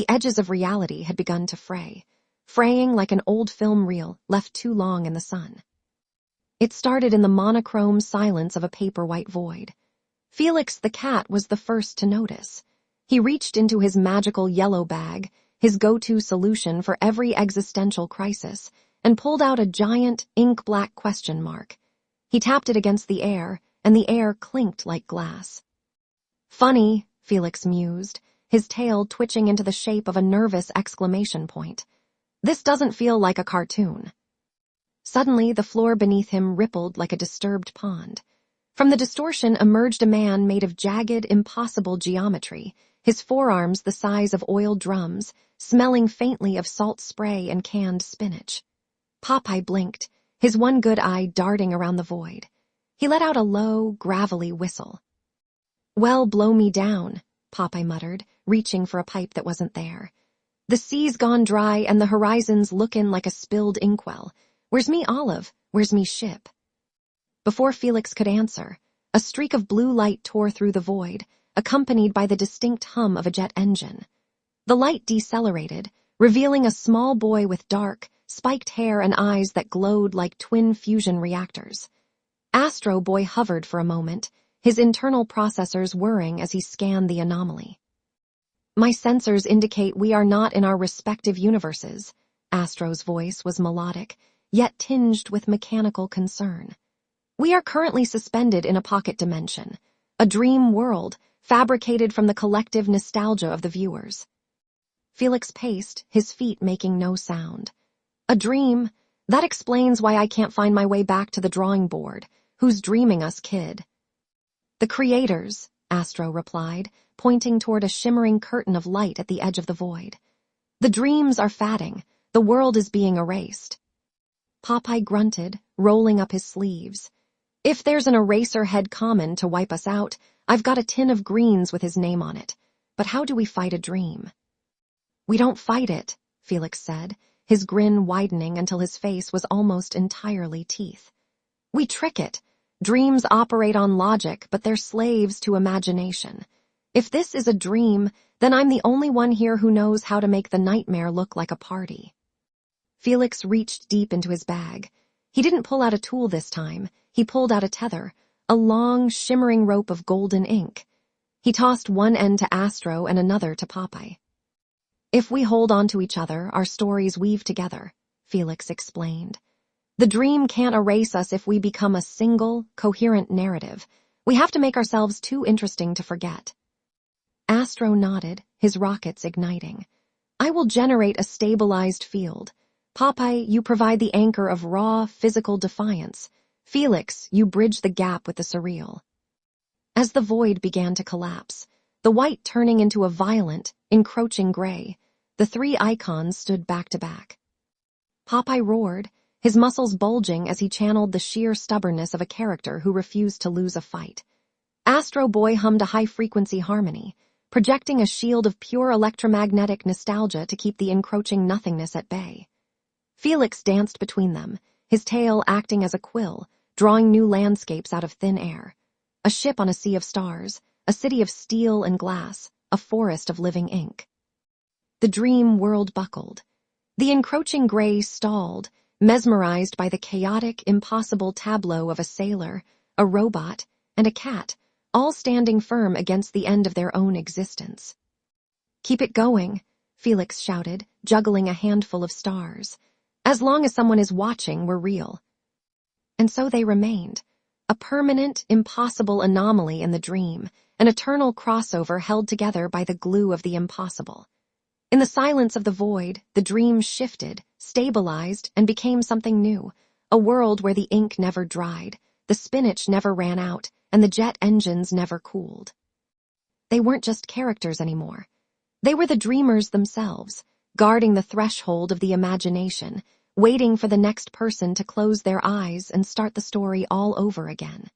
The edges of reality had begun to fray, fraying like an old film reel left too long in the sun. It started in the monochrome silence of a paper-white void. Felix the cat was the first to notice. He reached into his magical yellow bag, his go-to solution for every existential crisis, and pulled out a giant, ink-black question mark. He tapped it against the air, and the air clinked like glass. "Funny," Felix mused, his tail twitching into the shape of a nervous exclamation point. "This doesn't feel like a cartoon." Suddenly, the floor beneath him rippled like a disturbed pond. From the distortion emerged a man made of jagged, impossible geometry, his forearms the size of oiled drums, smelling faintly of salt spray and canned spinach. Popeye blinked, his one good eye darting around the void. He let out a low, gravelly whistle. "Well, blow me down," Popeye muttered, reaching for a pipe that wasn't there. "The sea's gone dry and the horizon's lookin' like a spilled inkwell. Where's me olive? Where's me ship?" Before Felix could answer, a streak of blue light tore through the void, accompanied by the distinct hum of a jet engine. The light decelerated, revealing a small boy with dark, spiked hair and eyes that glowed like twin fusion reactors. Astro Boy hovered for a moment, his internal processors whirring as he scanned the anomaly. "My sensors indicate we are not in our respective universes," Astro's voice was melodic, yet tinged with mechanical concern. "We are currently suspended in a pocket dimension, a dream world fabricated from the collective nostalgia of the viewers." Felix paced, his feet making no sound. "A dream? That explains why I can't find my way back to the drawing board. Who's dreaming us, kid?" "The creators," Astro replied, pointing toward a shimmering curtain of light at the edge of the void. "The dreams are fading. The world is being erased." Popeye grunted, rolling up his sleeves. "If there's an eraser head common to wipe us out, I've got a tin of greens with his name on it. But how do we fight a dream?" "We don't fight it," Felix said, his grin widening until his face was almost entirely teeth. "We trick it. Dreams operate on logic, but they're slaves to imagination. If this is a dream, then I'm the only one here who knows how to make the nightmare look like a party." Felix reached deep into his bag. He didn't pull out a tool this time. He pulled out a tether, a long, shimmering rope of golden ink. He tossed one end to Astro and another to Popeye. "If we hold on to each other, our stories weave together," Felix explained. "The dream can't erase us if we become a single, coherent narrative. We have to make ourselves too interesting to forget." Astro nodded, his rockets igniting. "I will generate a stabilized field. Popeye, you provide the anchor of raw, physical defiance. Felix, you bridge the gap with the surreal." As the void began to collapse, the white turning into a violent, encroaching gray, the three icons stood back to back. Popeye roared, his muscles bulging as he channeled the sheer stubbornness of a character who refused to lose a fight. Astro Boy hummed a high-frequency harmony, projecting a shield of pure electromagnetic nostalgia to keep the encroaching nothingness at bay. Felix danced between them, his tail acting as a quill, drawing new landscapes out of thin air. A ship on a sea of stars, a city of steel and glass, a forest of living ink. The dream world buckled. The encroaching gray stalled, mesmerized by the chaotic, impossible tableau of a sailor, a robot, and a cat, all standing firm against the end of their own existence. "Keep it going," Felix shouted, juggling a handful of stars. "As long as someone is watching, we're real." And so they remained, a permanent, impossible anomaly in the dream, an eternal crossover held together by the glue of the impossible. In the silence of the void, the dream shifted, stabilized, and became something new, a world where the ink never dried, the spinach never ran out, and the jet engines never cooled. They weren't just characters anymore. They were the dreamers themselves, guarding the threshold of the imagination, waiting for the next person to close their eyes and start the story all over again.